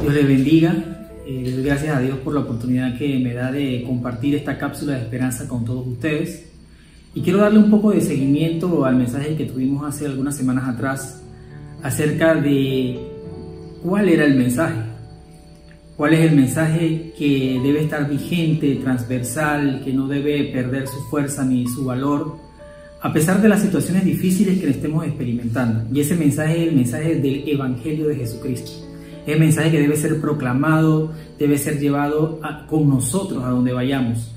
Dios les bendiga. Le doy gracias a Dios por la oportunidad que me da de compartir esta cápsula de esperanza con todos ustedes. Y quiero darle un poco de seguimiento al mensaje que tuvimos hace algunas semanas atrás acerca de cuál era el mensaje. ¿Cuál es el mensaje que debe estar vigente, transversal, que no debe perder su fuerza ni su valor, a pesar de las situaciones difíciles que estemos experimentando? Y ese mensaje es el mensaje del Evangelio de Jesucristo. Es el mensaje que debe ser proclamado, debe ser llevado con nosotros a donde vayamos.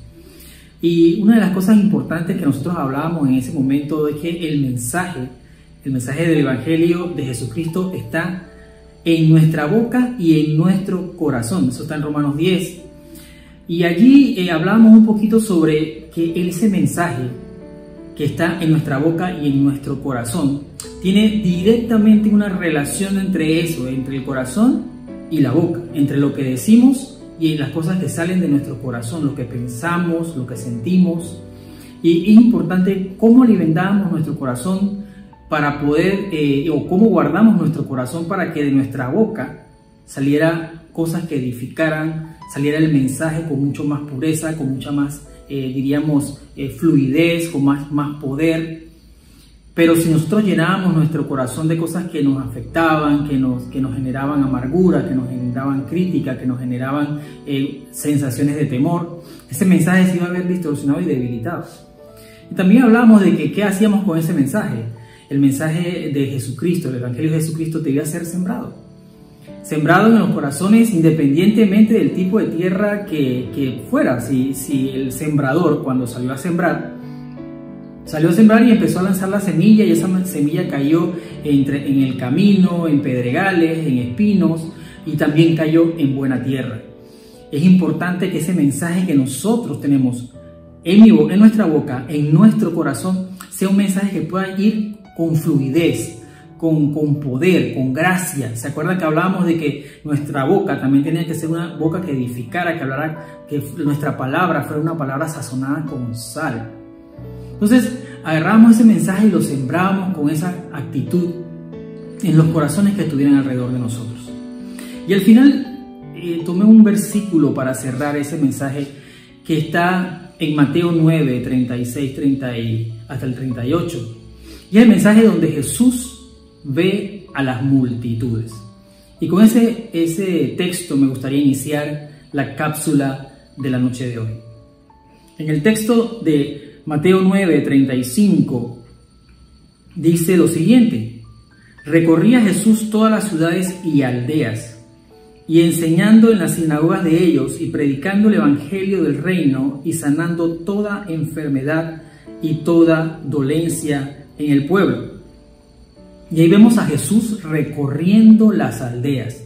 Y una de las cosas importantes que nosotros hablábamos en ese momento es que el mensaje del Evangelio de Jesucristo está en nuestra boca y en nuestro corazón. Eso está en Romanos 10. Y allí hablamos un poquito sobre que ese mensaje que está en nuestra boca y en nuestro corazón tiene directamente una relación entre eso, entre el corazón y la boca, entre lo que decimos y las cosas que salen de nuestro corazón, lo que pensamos, lo que sentimos. Y es importante cómo alimentamos nuestro corazón para poder, o cómo guardamos nuestro corazón para que de nuestra boca saliera cosas que edificaran, saliera el mensaje con mucho más pureza, con mucha más, fluidez, con más poder. Pero si nosotros llenábamos nuestro corazón de cosas que nos afectaban, que nos generaban amargura, que nos generaban crítica, que nos generaban sensaciones de temor, ese mensaje se iba a ver distorsionado y debilitado. Y también hablamos de que qué hacíamos con ese mensaje. El mensaje de Jesucristo, el Evangelio de Jesucristo, debía ser sembrado en los corazones, independientemente del tipo de tierra que fuera. Si el sembrador, cuando salió a sembrar y empezó a lanzar la semilla, y esa semilla cayó en el camino, en pedregales, en espinos, y también cayó en buena tierra. Es importante que ese mensaje que nosotros tenemos en nuestra boca, en nuestro corazón, sea un mensaje que pueda ir con fluidez, con poder, con gracia. ¿Se acuerdan que hablábamos de que nuestra boca también tenía que ser una boca que edificara, que nuestra palabra fuera una palabra sazonada con sal? Entonces agarrábamos ese mensaje y lo sembrábamos con esa actitud en los corazones que estuvieran alrededor de nosotros. Y al final tomé un versículo para cerrar ese mensaje que está en Mateo 9, 36, 30 hasta el 38. Y es el mensaje donde Jesús ve a las multitudes. Y con ese texto me gustaría iniciar la cápsula de la noche de hoy. En el texto de Mateo 9, 35 dice lo siguiente: recorría Jesús todas las ciudades y aldeas, y enseñando en las sinagogas de ellos, y predicando el evangelio del reino, y sanando toda enfermedad y toda dolencia en el pueblo. Y ahí vemos a Jesús recorriendo las aldeas.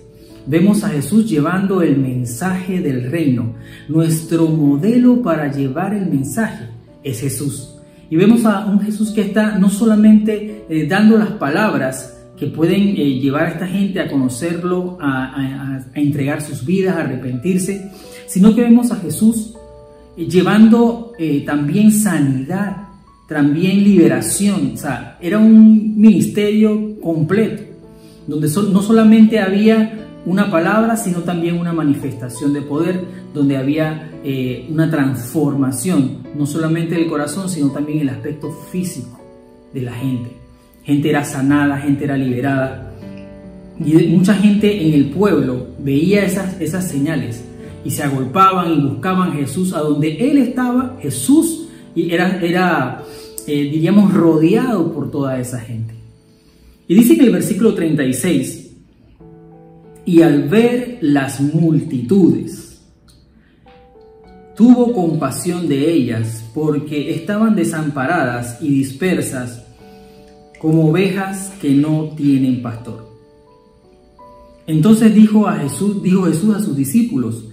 Vemos a Jesús llevando el mensaje del reino. Nuestro modelo para llevar el mensaje es Jesús. Y vemos a un Jesús que está no solamente dando las palabras que pueden llevar a esta gente a conocerlo, a entregar sus vidas, a arrepentirse, sino que vemos a Jesús llevando también sanidad, también liberación. O sea, era un ministerio completo, donde no solamente había una palabra, sino también una manifestación de poder, donde había una transformación, no solamente del corazón, sino también el aspecto físico de la gente. Gente era sanada, gente era liberada, y mucha gente en el pueblo veía esas señales y se agolpaban y buscaban a Jesús. A donde él estaba, Jesús era diríamos, rodeado por toda esa gente. Y dice que el versículo 36: y al ver las multitudes, tuvo compasión de ellas, porque estaban desamparadas y dispersas como ovejas que no tienen pastor. Entonces dijo Jesús a sus discípulos: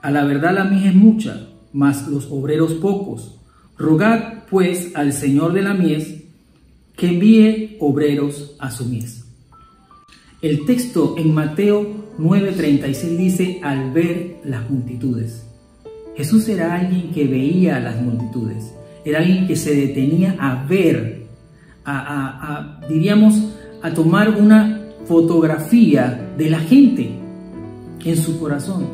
a la verdad la mies es mucha, mas los obreros pocos. Rogad pues al Señor de la mies que envíe obreros a su mies. El texto en Mateo 9:36 dice: al ver las multitudes. Jesús era alguien que veía a las multitudes, era alguien que se detenía a ver, diríamos, a tomar una fotografía de la gente. en su corazón.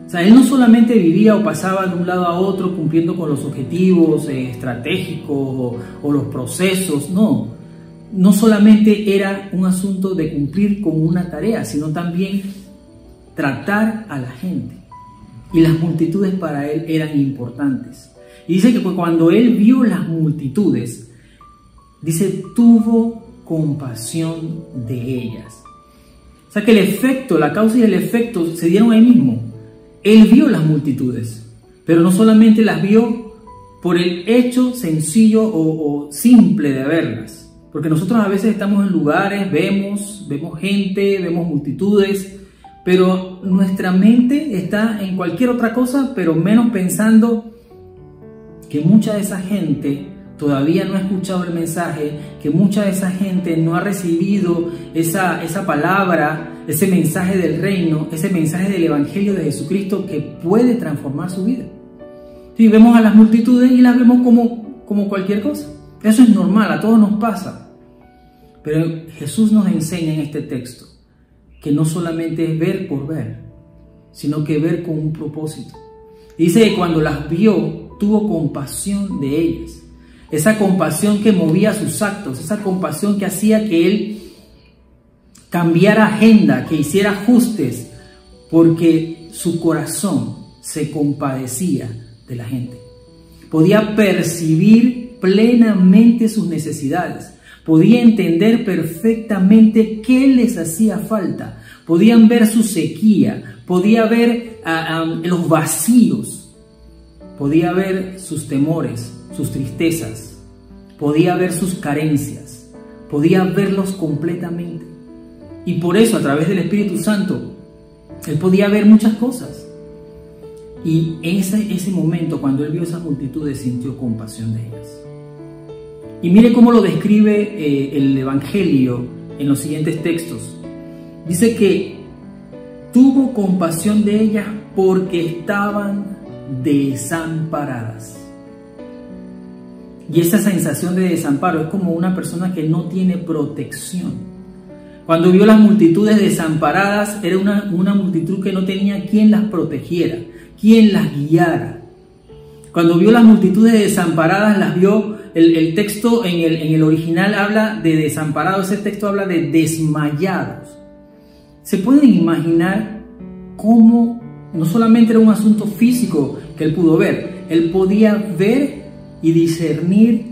O sea, él no solamente vivía o pasaba de un lado a otro cumpliendo con los objetivos estratégicos o los procesos, no solamente era un asunto de cumplir con una tarea, sino también tratar a la gente. Y las multitudes para él eran importantes. Y dice que cuando él vio las multitudes, dice, tuvo compasión de ellas. O sea que el efecto, la causa y el efecto se dieron ahí mismo. Él vio las multitudes, pero no solamente las vio por el hecho sencillo o simple de verlas. Porque nosotros a veces estamos en lugares, vemos gente, vemos multitudes, pero nuestra mente está en cualquier otra cosa, pero menos pensando que mucha de esa gente todavía no ha escuchado el mensaje, que mucha de esa gente no ha recibido esa palabra, ese mensaje del reino, ese mensaje del evangelio de Jesucristo que puede transformar su vida. Sí, vemos a las multitudes y las vemos como cualquier cosa. Eso es normal, a todos nos pasa. Pero Jesús nos enseña en este texto que no solamente es ver por ver, sino que ver con un propósito. Dice que cuando las vio, tuvo compasión de ellas. Esa compasión que movía sus actos, esa compasión que hacía que él cambiara agenda, que hiciera ajustes, porque su corazón se compadecía de la gente. Podía percibir plenamente sus necesidades, podía entender perfectamente qué les hacía falta, podían ver su sequía, podía ver los vacíos, podía ver sus temores, sus tristezas, podía ver sus carencias, podía verlos completamente. Y por eso, a través del Espíritu Santo, él podía ver muchas cosas. Y en ese momento, cuando él vio esas multitudes, sintió compasión de ellas. Y mire cómo lo describe el Evangelio en los siguientes textos. Dice que tuvo compasión de ellas porque estaban desamparadas. Y esa sensación de desamparo es como una persona que no tiene protección. Cuando vio las multitudes desamparadas, era una multitud que no tenía quien las protegiera, quien las guiara. Cuando vio las multitudes desamparadas, las vio, el texto en el original habla de desamparados, ese texto habla de desmayados. ¿Se pueden imaginar cómo no solamente era un asunto físico que él pudo ver, él podía ver y discernir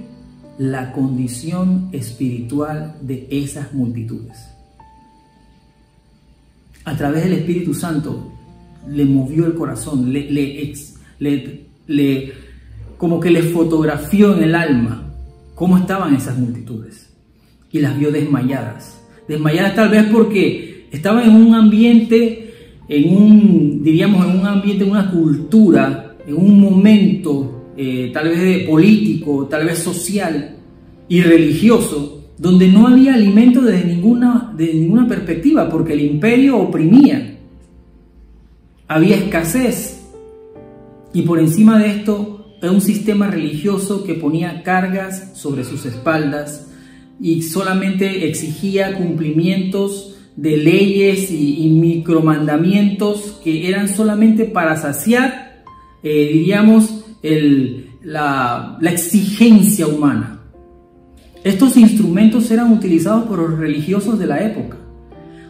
la condición espiritual de esas multitudes? A través del Espíritu Santo le movió el corazón, como que le fotografió en el alma cómo estaban esas multitudes y las vio desmayadas. Desmayadas tal vez porque estaban en un ambiente, en una cultura, en un momento tal vez político, tal vez social y religioso, donde no había alimento desde ninguna perspectiva, porque el imperio oprimía. Había escasez. Y por encima de esto, era un sistema religioso que ponía cargas sobre sus espaldas y solamente exigía cumplimientos de leyes y micromandamientos que eran solamente para saciar, la exigencia humana. Estos instrumentos eran utilizados por los religiosos de la época.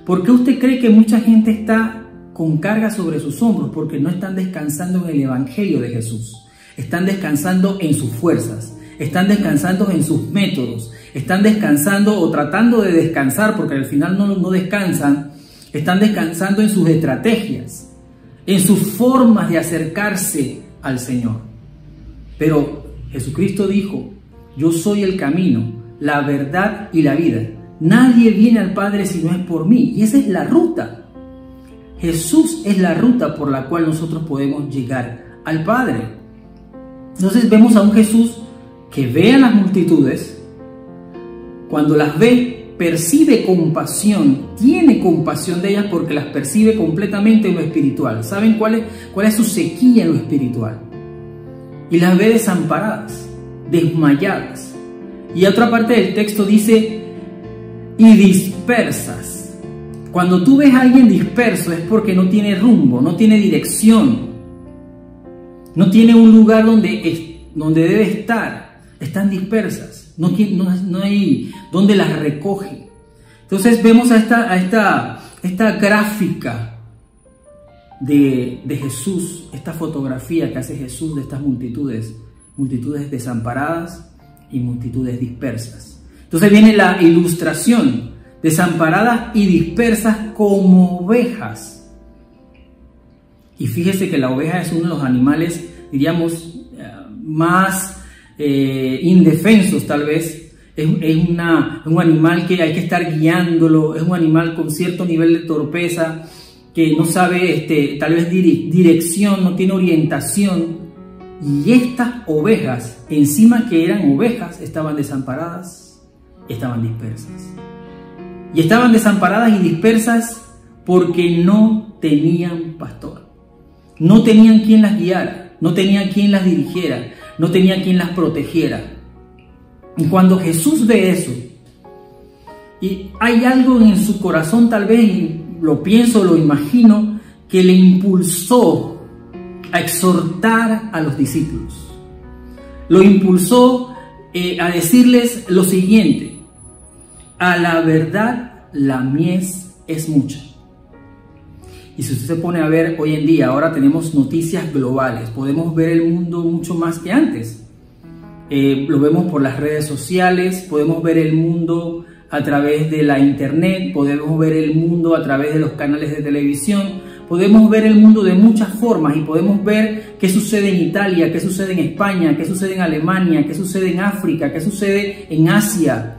¿Por qué usted cree que mucha gente está con carga sobre sus hombros? Porque no están descansando en el Evangelio de Jesús. Están descansando en sus fuerzas, están descansando en sus métodos, están descansando o tratando de descansar, porque al final no descansan, están descansando en sus estrategias, en sus formas de acercarse al Señor. Pero Jesucristo dijo: yo soy el camino, la verdad y la vida. Nadie viene al Padre si no es por mí. Y esa es la ruta. Jesús es la ruta por la cual nosotros podemos llegar al Padre. Entonces vemos a un Jesús que ve a las multitudes, cuando las ve, percibe compasión, tiene compasión de ellas porque las percibe completamente en lo espiritual. ¿Saben cuál es su sequía en lo espiritual? Y las ve desamparadas, desmayadas. Y otra parte del texto dice: y dispersas. Cuando tú ves a alguien disperso es porque no tiene rumbo, no tiene dirección, no tiene un lugar donde debe estar. Están dispersas, no hay donde las recoge. Entonces vemos a esta gráfica de Jesús, esta fotografía que hace Jesús de estas multitudes desamparadas y multitudes dispersas. Entonces viene la ilustración: desamparadas y dispersas como ovejas. Y fíjese que la oveja es uno de los animales, diríamos, más indefensos tal vez. Es un animal que hay que estar guiándolo, es un animal con cierto nivel de torpeza, que no sabe tal vez dirección, no tiene orientación. Y estas ovejas, encima que eran ovejas, estaban desamparadas, estaban dispersas. Y estaban desamparadas y dispersas porque no tenían pastor. No tenían quien las guiara, no tenían quien las dirigiera, no tenían quien las protegiera. Y cuando Jesús ve eso, y hay algo en su corazón, tal vez, lo pienso, lo imagino, que le impulsó a exhortar a los discípulos. Lo impulsó a decirles lo siguiente: a la verdad, la mies es mucha. Y si usted se pone a ver hoy en día, ahora tenemos noticias globales, podemos ver el mundo mucho más que antes. Lo vemos por las redes sociales, podemos ver el mundo a través de la internet, podemos ver el mundo a través de los canales de televisión, podemos ver el mundo de muchas formas y podemos ver qué sucede en Italia, qué sucede en España, qué sucede en Alemania, qué sucede en África, qué sucede en Asia.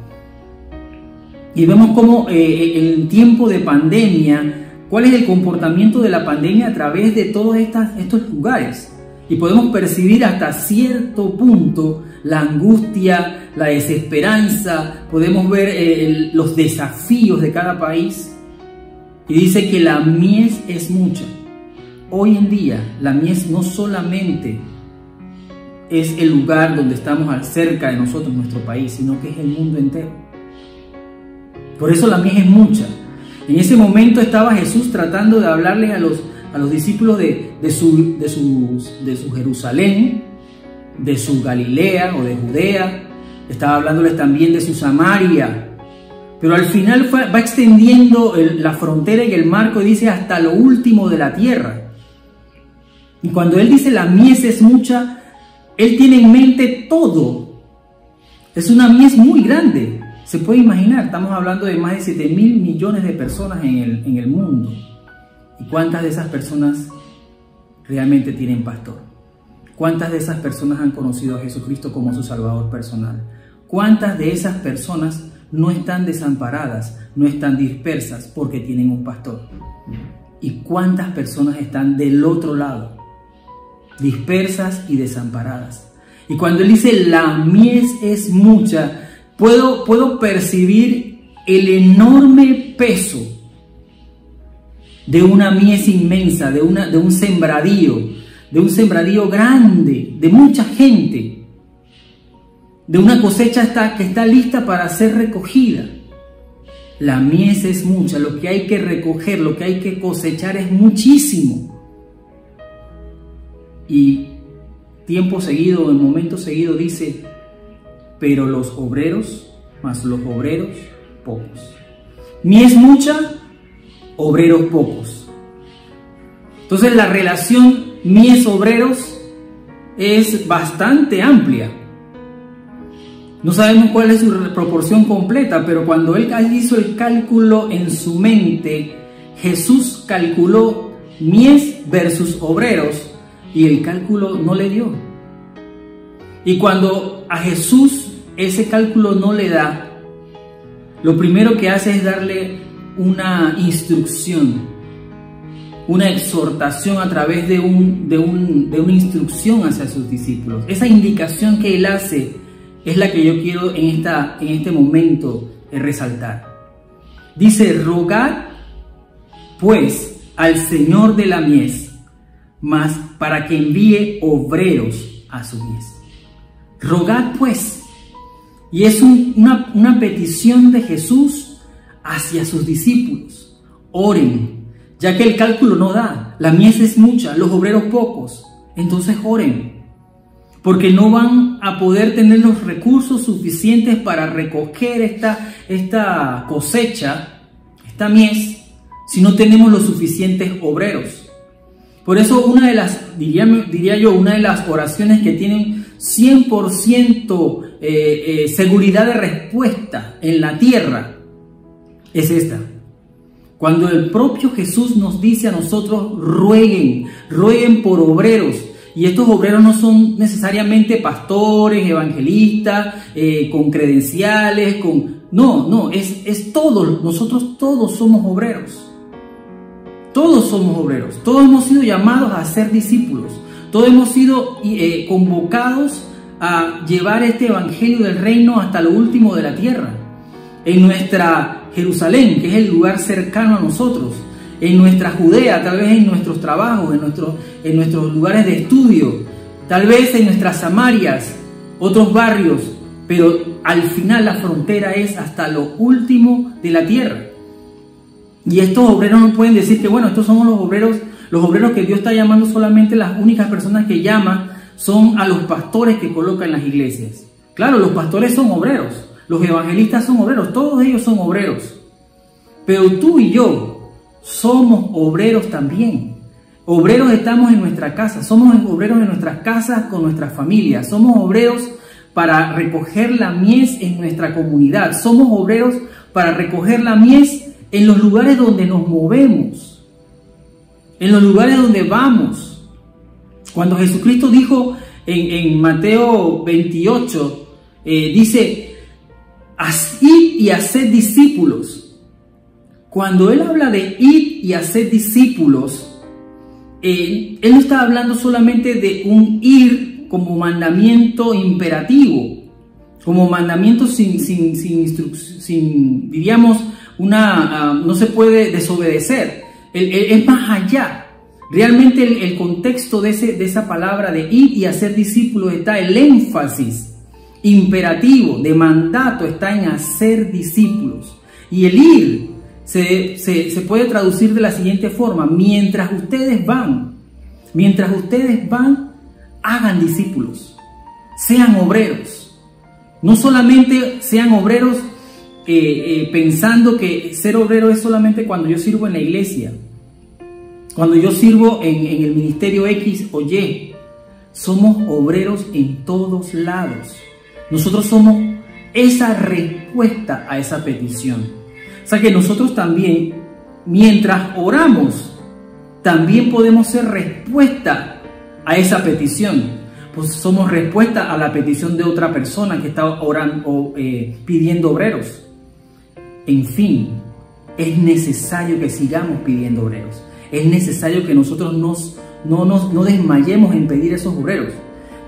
Y vemos cómo en tiempo de pandemia, cuál es el comportamiento de la pandemia a través de todos estos lugares. Y podemos percibir hasta cierto punto la angustia, la desesperanza, podemos ver los desafíos de cada país. Y dice que la mies es mucha. Hoy en día la mies no solamente es el lugar donde estamos cerca de nosotros, nuestro país, sino que es el mundo entero. Por eso la mies es mucha. En ese momento estaba Jesús tratando de hablarles a los discípulos de su Jerusalén, de su Galilea o de Judea. Estaba hablándoles también de su Samaria. Pero al final va extendiendo la frontera y el marco, y dice hasta lo último de la tierra. Y cuando él dice la mies es mucha, él tiene en mente todo. Es una mies muy grande. Se puede imaginar, estamos hablando de más de 7.000 millones de personas en el mundo. ¿Y cuántas de esas personas realmente tienen pastor? ¿Cuántas de esas personas han conocido a Jesucristo como su Salvador personal? ¿Cuántas de esas personas no están desamparadas, no están dispersas porque tienen un pastor? ¿Y cuántas personas están del otro lado, dispersas y desamparadas? Y cuando él dice la mies es mucha, puedo percibir el enorme peso de una mies inmensa, de un sembradío grande, de mucha gente, de una cosecha que está lista para ser recogida. La mies es mucha, lo que hay que recoger, lo que hay que cosechar es muchísimo. Y tiempo seguido, en momento seguido dice, pero los obreros, más los obreros, pocos. Mies mucha, obreros pocos. Entonces la relación mies-obreros es bastante amplia. No sabemos cuál es su proporción completa, pero cuando él hizo el cálculo en su mente, Jesús calculó mies versus obreros y el cálculo no le dio. Y cuando a Jesús ese cálculo no le da, lo primero que hace es darle una instrucción, una exhortación a través de una instrucción hacia sus discípulos. Esa indicación que él hace es la que yo quiero en este momento resaltar. Dice, rogad pues al Señor de la mies, mas para que envíe obreros a su mies. Rogad pues. Y es una petición de Jesús hacia sus discípulos. oren, ya que el cálculo no da, la mies es mucha, los obreros pocos. Entonces oren, porque no van a poder tener los recursos suficientes para recoger esta cosecha, esta mies, si no tenemos los suficientes obreros. Por eso una de las, diría yo, una de las oraciones que tienen 100% seguridad de respuesta en la tierra es esta. Cuando el propio Jesús nos dice a nosotros, rueguen por obreros. Y estos obreros no son necesariamente pastores, evangelistas, con credenciales, No, es todos, nosotros todos somos obreros. Todos somos obreros, todos hemos sido llamados a ser discípulos, todos hemos sido convocados a llevar este evangelio del reino hasta lo último de la tierra. En nuestra Jerusalén, que es el lugar cercano a nosotros, en nuestra Judea, tal vez en nuestros trabajos, en nuestros lugares de estudio, tal vez en nuestras Samarias, otros barrios, pero al final la frontera es hasta lo último de la tierra. Y estos obreros no pueden decir que, bueno, estos somos los obreros que Dios está llamando. Solamente las únicas personas que llama son a los pastores que coloca en las iglesias. Claro, los pastores son obreros, los evangelistas son obreros, todos ellos son obreros. Pero tú y yo somos obreros también. Obreros estamos en nuestra casa, somos obreros en nuestras casas con nuestras familias, somos obreros para recoger la mies en nuestra comunidad, somos obreros para recoger la mies en los lugares donde nos movemos, en los lugares donde vamos. Cuando Jesucristo dijo en Mateo 28, dice, id y haced discípulos. Cuando Él habla de id y haced discípulos, Él no está hablando solamente de un ir como mandamiento imperativo, como mandamiento sin diríamos, no se puede desobedecer. Es más allá. Realmente el contexto de esa palabra de ir y hacer discípulos está, el énfasis imperativo de mandato está en hacer discípulos. Y el ir se puede traducir de la siguiente forma: mientras ustedes van, hagan discípulos, sean obreros. No solamente sean obreros pensando que ser obrero es solamente cuando yo sirvo en la iglesia, cuando yo sirvo en el ministerio X o Y. Somos obreros en todos lados. Nosotros somos esa respuesta a esa petición. O sea que nosotros también, mientras oramos, también podemos ser respuesta a esa petición. Pues somos respuesta a la petición de otra persona que está orando o pidiendo obreros. En fin, es necesario que sigamos pidiendo obreros. Es necesario que nosotros no desmayemos en pedir esos obreros.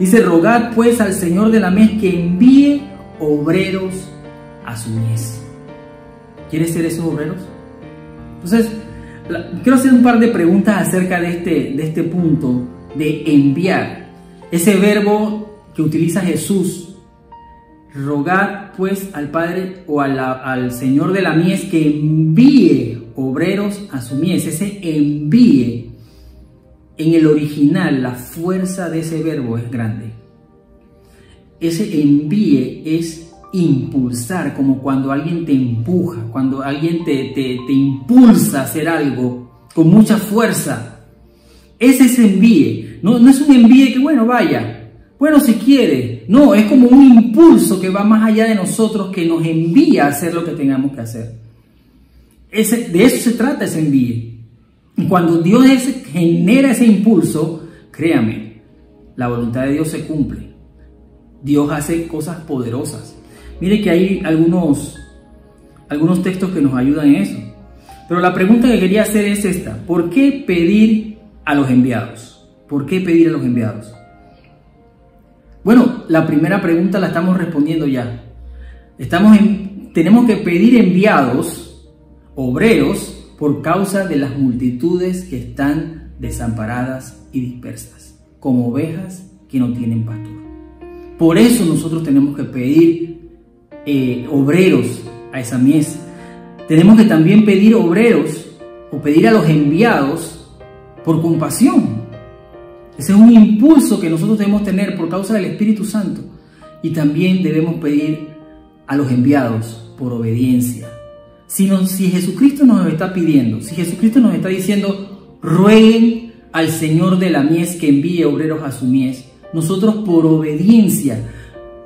Dice, rogad pues al Señor de la mies que envíe obreros a su mies. ¿Quieres ser esos obreros? Entonces, quiero hacer un par de preguntas acerca de este punto de enviar. Ese verbo que utiliza Jesús, rogad pues al Padre o al Señor de la mies que envíe obreros a su mies. Ese envíe, en el original, la fuerza de ese verbo es grande. Ese envíe es impulsar, como cuando alguien te empuja, cuando alguien te impulsa a hacer algo con mucha fuerza. Ese es envíe. No es un envíe que, bueno, vaya, bueno, si quiere. No, es como un impulso que va más allá de nosotros, que nos envía a hacer lo que tengamos que hacer. De eso se trata ese envíe. Y cuando Dios genera ese impulso, créame, la voluntad de Dios se cumple. Dios hace cosas poderosas. Mire que hay algunos textos que nos ayudan en eso. Pero la pregunta que quería hacer es esta: ¿por qué pedir a los enviados? ¿Por qué pedir a los enviados? Bueno, la primera pregunta la estamos respondiendo ya. Tenemos que pedir enviados, obreros, por causa de las multitudes que están desamparadas y dispersas, como ovejas que no tienen pastor. Por eso nosotros tenemos que pedir obreros a esa mies. Tenemos que también pedir obreros o pedir a los enviados por compasión. Ese es un impulso que nosotros debemos tener por causa del Espíritu Santo. Y también debemos pedir a los enviados por obediencia. Si Jesucristo nos está pidiendo, si Jesucristo nos está diciendo, rueguen al Señor de la mies que envíe obreros a su mies, nosotros por obediencia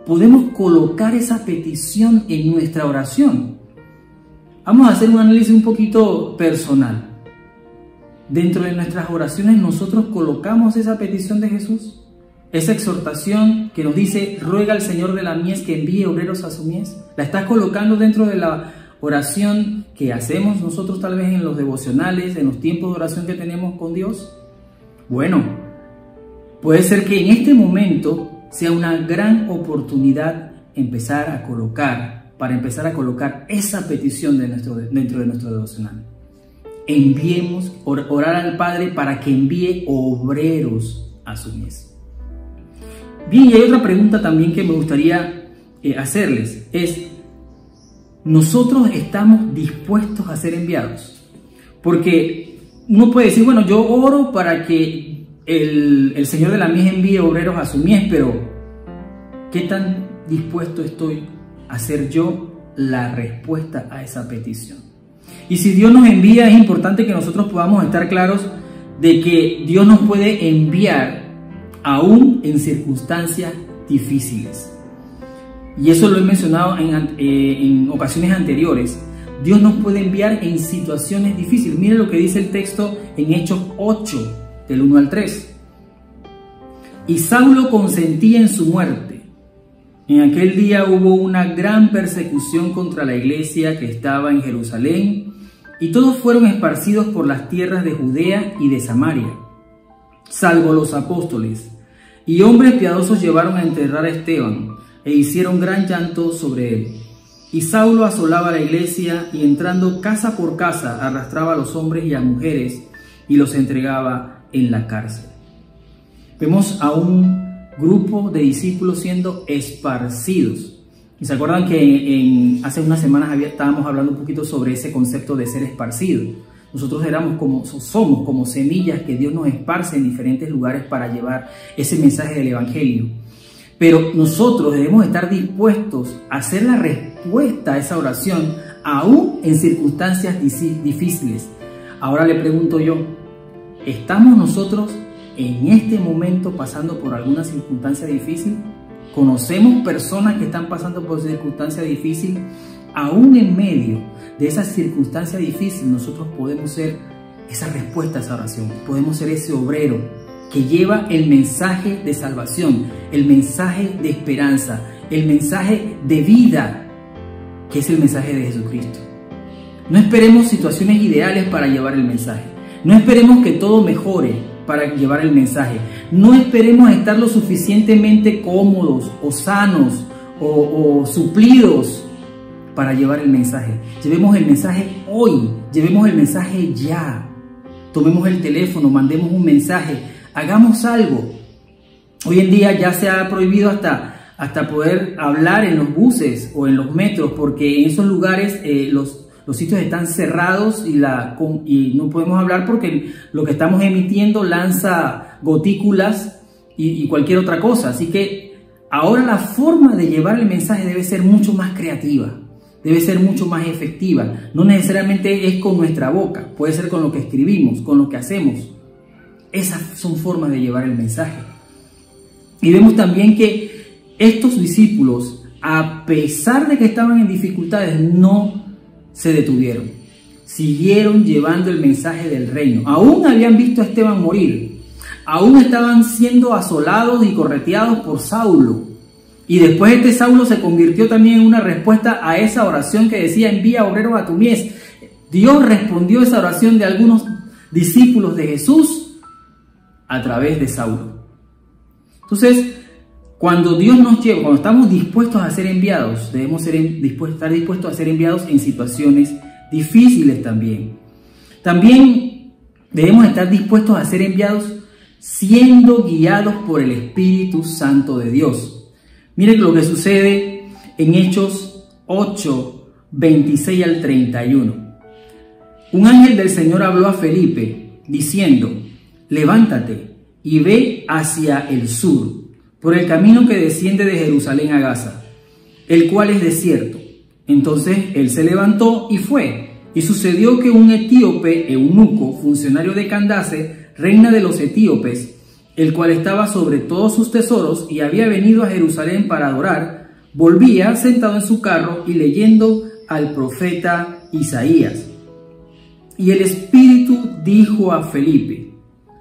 podemos colocar esa petición en nuestra oración. Vamos a hacer un análisis un poquito personal. Dentro de nuestras oraciones nosotros colocamos esa petición de Jesús, esa exhortación que nos dice, ruega al Señor de la mies que envíe obreros a su mies. ¿La estás colocando dentro de la oración que hacemos nosotros tal vez en los devocionales, en los tiempos de oración que tenemos con Dios? Bueno, puede ser que en este momento sea una gran oportunidad para empezar a colocar esa petición dentro de nuestro devocional. Orar al Padre para que envíe obreros a su mies. Bien, y hay otra pregunta también que me gustaría hacerles, es, ¿nosotros estamos dispuestos a ser enviados? Porque uno puede decir, bueno, yo oro para que el Señor de la mies envíe obreros a su mies, pero ¿qué tan dispuesto estoy a ser yo la respuesta a esa petición? Y si Dios nos envía, es importante que nosotros podamos estar claros de que Dios nos puede enviar aún en circunstancias difíciles. Y eso lo he mencionado en ocasiones anteriores. Dios nos puede enviar en situaciones difíciles. Miren lo que dice el texto en Hechos 8, del 1 al 3. Y Saulo consentía en su muerte. En aquel día hubo una gran persecución contra la iglesia que estaba en Jerusalén, y todos fueron esparcidos por las tierras de Judea y de Samaria, salvo los apóstoles. Y hombres piadosos llevaron a enterrar a Esteban, e hicieron gran llanto sobre él. Y Saulo asolaba la iglesia, y entrando casa por casa arrastraba a los hombres y a mujeres, y los entregaba en la cárcel. Vemos a un grupo de discípulos siendo esparcidos. ¿Y se acuerdan que hace unas semanas estábamos hablando un poquito sobre ese concepto de ser esparcido? Nosotros somos como semillas que Dios nos esparce en diferentes lugares para llevar ese mensaje del Evangelio. Pero nosotros debemos estar dispuestos a hacer la respuesta a esa oración, aún en circunstancias difíciles. Ahora le pregunto yo, ¿estamos nosotros en este momento pasando por alguna circunstancia difícil? ¿Conocemos personas que están pasando por circunstancias difíciles? Aún en medio de esa circunstancia difícil, nosotros podemos ser esa respuesta a esa oración. Podemos ser ese obrero que lleva el mensaje de salvación, el mensaje de esperanza, el mensaje de vida, que es el mensaje de Jesucristo. No esperemos situaciones ideales para llevar el mensaje. No esperemos que todo mejore para llevar el mensaje. No esperemos estar lo suficientemente cómodos o sanos o suplidos para llevar el mensaje. Llevemos el mensaje hoy, llevemos el mensaje ya. Tomemos el teléfono, mandemos un mensaje, hagamos algo. Hoy en día ya se ha prohibido hasta poder hablar en los buses o en los metros, porque en esos lugares los sitios están cerrados y no podemos hablar porque lo que estamos emitiendo lanza gotículas y cualquier otra cosa. Así que ahora la forma de llevar el mensaje debe ser mucho más creativa, debe ser mucho más efectiva. No necesariamente es con nuestra boca, puede ser con lo que escribimos, con lo que hacemos. Esas son formas de llevar el mensaje. Y vemos también que estos discípulos, a pesar de que estaban en dificultades, no se detuvieron, siguieron llevando el mensaje del reino. Aún habían visto a Esteban morir, aún estaban siendo asolados y correteados por Saulo, y después este Saulo se convirtió también en una respuesta a esa oración que decía, envía obreros a tu mies. Dios respondió esa oración de algunos discípulos de Jesús a través de Saulo. Entonces, cuando Dios nos lleva, cuando estamos dispuestos a ser enviados, debemos estar dispuestos a ser enviados en situaciones difíciles también. También debemos estar dispuestos a ser enviados siendo guiados por el Espíritu Santo de Dios. Miren lo que sucede en Hechos 8, 26 al 31. un ángel del Señor habló a Felipe, diciendo: levántate y ve hacia el sur, por el camino que desciende de Jerusalén a Gaza, el cual es desierto. Entonces él se levantó y fue. Y sucedió que un etíope eunuco, funcionario de Candace, reina de los etíopes, el cual estaba sobre todos sus tesoros y había venido a Jerusalén para adorar, volvía sentado en su carro y leyendo al profeta Isaías. Y el Espíritu dijo a Felipe: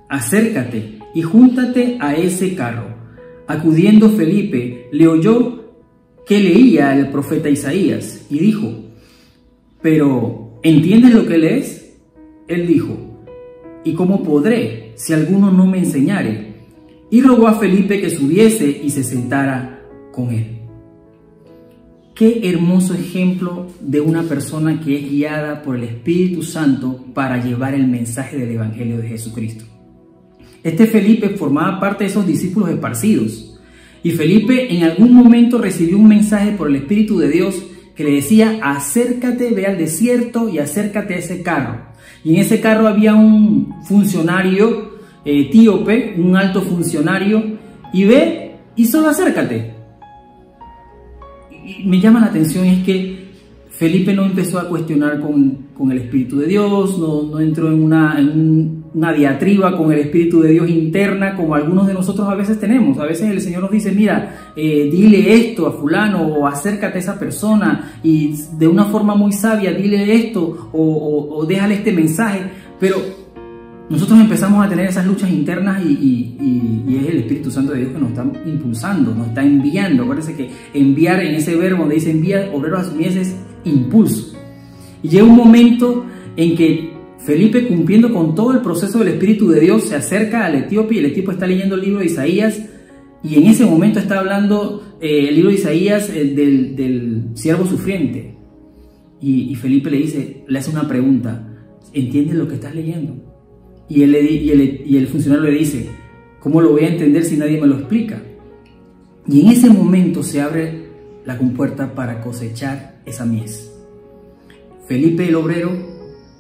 acércate y júntate a ese carro. Acudiendo Felipe, le oyó que leía el profeta Isaías y dijo: pero ¿entiendes lo que lees? Él dijo: ¿y cómo podré si alguno no me enseñare? Y rogó a Felipe que subiese y se sentara con él. Qué hermoso ejemplo de una persona que es guiada por el Espíritu Santo para llevar el mensaje del Evangelio de Jesucristo. Este Felipe formaba parte de esos discípulos esparcidos. Y Felipe en algún momento recibió un mensaje por el Espíritu de Dios que le decía: acércate, ve al desierto y acércate a ese carro. Y en ese carro había un funcionario etíope, un alto funcionario, y ve y solo acércate. Y me llama la atención es que Felipe no empezó a cuestionar con el Espíritu de Dios, no entró en una diatriba con el Espíritu de Dios interna, como algunos de nosotros a veces tenemos. A veces el Señor nos dice: mira, dile esto a fulano, o acércate a esa persona, y de una forma muy sabia dile esto, o déjale este mensaje. Pero nosotros empezamos a tener esas luchas internas y es el Espíritu Santo de Dios que nos está impulsando, nos está enviando. Acuérdense que enviar, en ese verbo donde dice envía obreros a su mies, es impulso. Y llega un momento en que Felipe, cumpliendo con todo el proceso del Espíritu de Dios, se acerca al etíope, y el etíope está leyendo el libro de Isaías, y en ese momento está hablando el libro de Isaías del siervo sufriente. Y Felipe le hace una pregunta: ¿entiendes lo que estás leyendo? Y el funcionario le dice: ¿cómo lo voy a entender si nadie me lo explica? Y en ese momento se abre la compuerta para cosechar esa mies. Felipe el obrero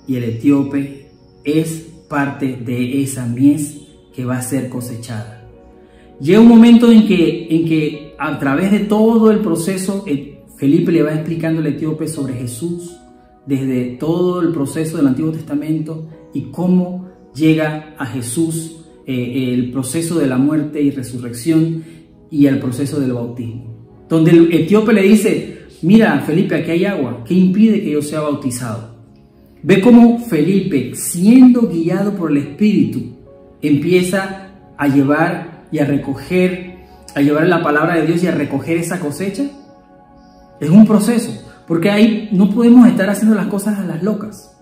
y el etíope es parte de esa mies que va a ser cosechada. Llega un momento en que a través de todo el proceso, Felipe le va explicando al etíope sobre Jesús, desde todo el proceso del Antiguo Testamento, y cómo llega a Jesús, el proceso de la muerte y resurrección, y el proceso del bautismo. Donde el etíope le dice: mira, Felipe, aquí hay agua, ¿qué impide que yo sea bautizado? Ve cómo Felipe, siendo guiado por el Espíritu, empieza a llevar y a recoger, a llevar la palabra de Dios y a recoger esa cosecha. Es un proceso, porque ahí no podemos estar haciendo las cosas a las locas.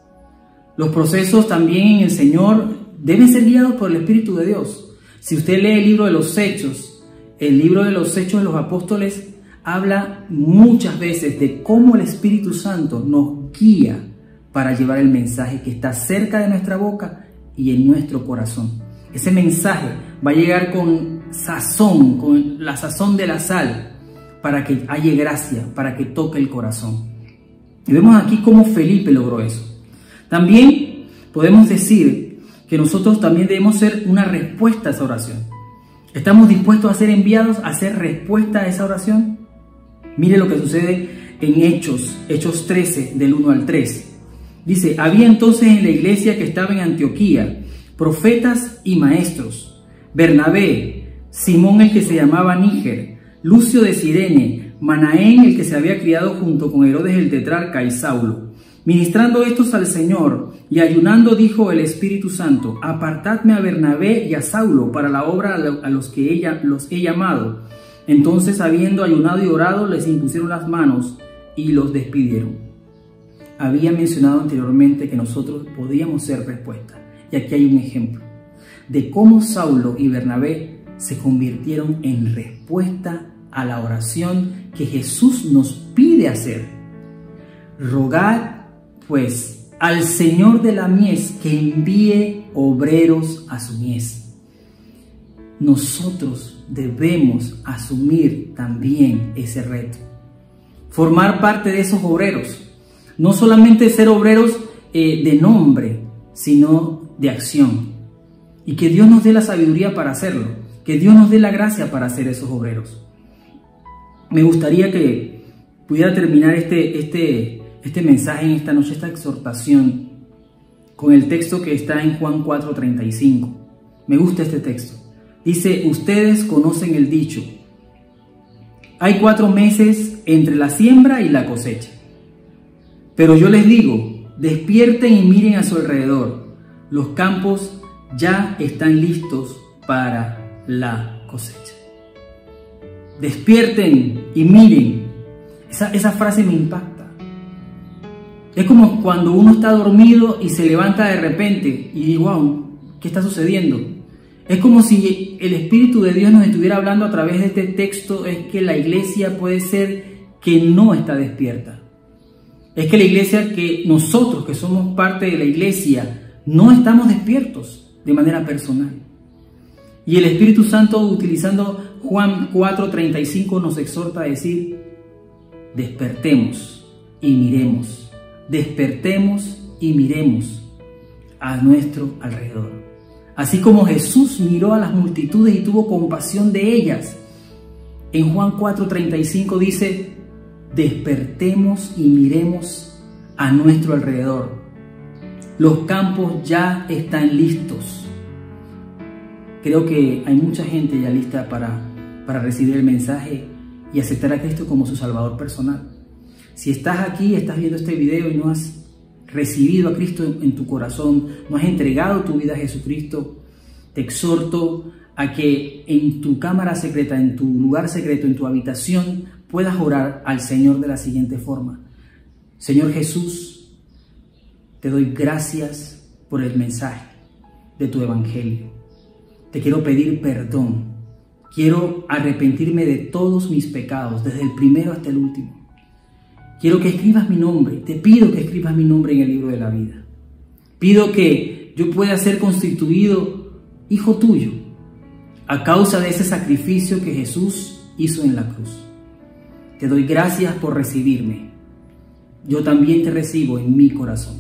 Los procesos también en el Señor deben ser guiados por el Espíritu de Dios. Si usted lee el libro de los Hechos, el libro de los Hechos de los Apóstoles habla muchas veces de cómo el Espíritu Santo nos guía para llevar el mensaje que está cerca de nuestra boca y en nuestro corazón. Ese mensaje va a llegar con sazón, con la sazón de la sal, para que haya gracia, para que toque el corazón. Y vemos aquí cómo Felipe logró eso. También podemos decir que nosotros también debemos ser una respuesta a esa oración. ¿Estamos dispuestos a ser enviados a hacer respuesta a esa oración? Mire lo que sucede en Hechos 13, del 1 al 3. Dice: había entonces en la iglesia que estaba en Antioquía profetas y maestros: Bernabé, Simón el que se llamaba Níger, Lucio de Cirene, Manaén el que se había criado junto con Herodes el tetrarca, y Saulo. Ministrando estos al Señor y ayunando, dijo el Espíritu Santo: apartadme a Bernabé y a Saulo para la obra a los que los he llamado. Entonces, habiendo ayunado y orado, les impusieron las manos y los despidieron. Había mencionado anteriormente que nosotros podíamos ser respuesta, y aquí hay un ejemplo de cómo Saulo y Bernabé se convirtieron en respuesta a la oración que Jesús nos pide hacer. Rogad pues al Señor de la mies que envíe obreros a su mies. Nosotros debemos asumir también ese reto, formar parte de esos obreros. No solamente ser obreros de nombre, sino de acción. Y que Dios nos dé la sabiduría para hacerlo, que Dios nos dé la gracia para ser esos obreros. Me gustaría que pudiera terminar este mensaje en esta noche, esta exhortación, con el texto que está en Juan 4:35. Me gusta este texto. Dice: ustedes conocen el dicho, hay 4 meses entre la siembra y la cosecha. Pero yo les digo, despierten y miren a su alrededor. Los campos ya están listos para la cosecha. Despierten y miren. Esa frase me impacta. Es como cuando uno está dormido y se levanta de repente y dice: wow, ¿qué está sucediendo? Es como si el Espíritu de Dios nos estuviera hablando a través de este texto. Es que la iglesia puede ser que no está despierta. Es que la iglesia, que nosotros que somos parte de la iglesia, no estamos despiertos de manera personal. Y el Espíritu Santo, utilizando Juan 4:35, nos exhorta a decir: despertemos y miremos. Despertemos y miremos a nuestro alrededor. Así como Jesús miró a las multitudes y tuvo compasión de ellas, en Juan 4:35 dice: despertemos y miremos a nuestro alrededor. Los campos ya están listos. Creo que hay mucha gente ya lista para recibir el mensaje y aceptar a Cristo como su Salvador personal. Si estás aquí, estás viendo este video y no has recibido a Cristo en tu corazón, no has entregado tu vida a Jesucristo, te exhorto a que en tu cámara secreta, en tu lugar secreto, en tu habitación, puedas orar al Señor de la siguiente forma: Señor Jesús, te doy gracias por el mensaje de tu evangelio. Te quiero pedir perdón. Quiero arrepentirme de todos mis pecados, desde el primero hasta el último. Quiero que escribas mi nombre. Te pido que escribas mi nombre en el libro de la vida. Pido que yo pueda ser constituido hijo tuyo a causa de ese sacrificio que Jesús hizo en la cruz. Te doy gracias por recibirme. Yo también te recibo en mi corazón.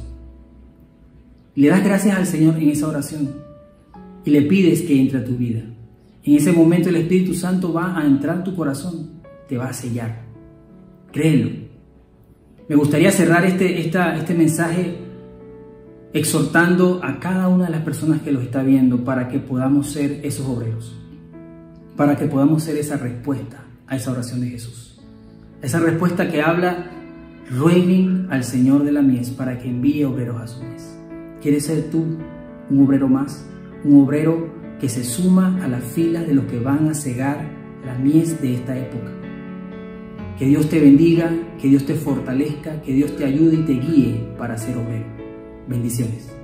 Le das gracias al Señor en esa oración y le pides que entre a tu vida. En ese momento el Espíritu Santo va a entrar en tu corazón, te va a sellar. Créelo. Me gustaría cerrar este mensaje exhortando a cada una de las personas que lo está viendo para que podamos ser esos obreros, para que podamos ser esa respuesta a esa oración de Jesús. Esa respuesta que habla: rueguen al Señor de la mies para que envíe obreros a su mies. ¿Quieres ser tú un obrero más? Un obrero que se suma a las filas de los que van a cegar la mies de esta época. Que Dios te bendiga, que Dios te fortalezca, que Dios te ayude y te guíe para ser obrero. Bendiciones.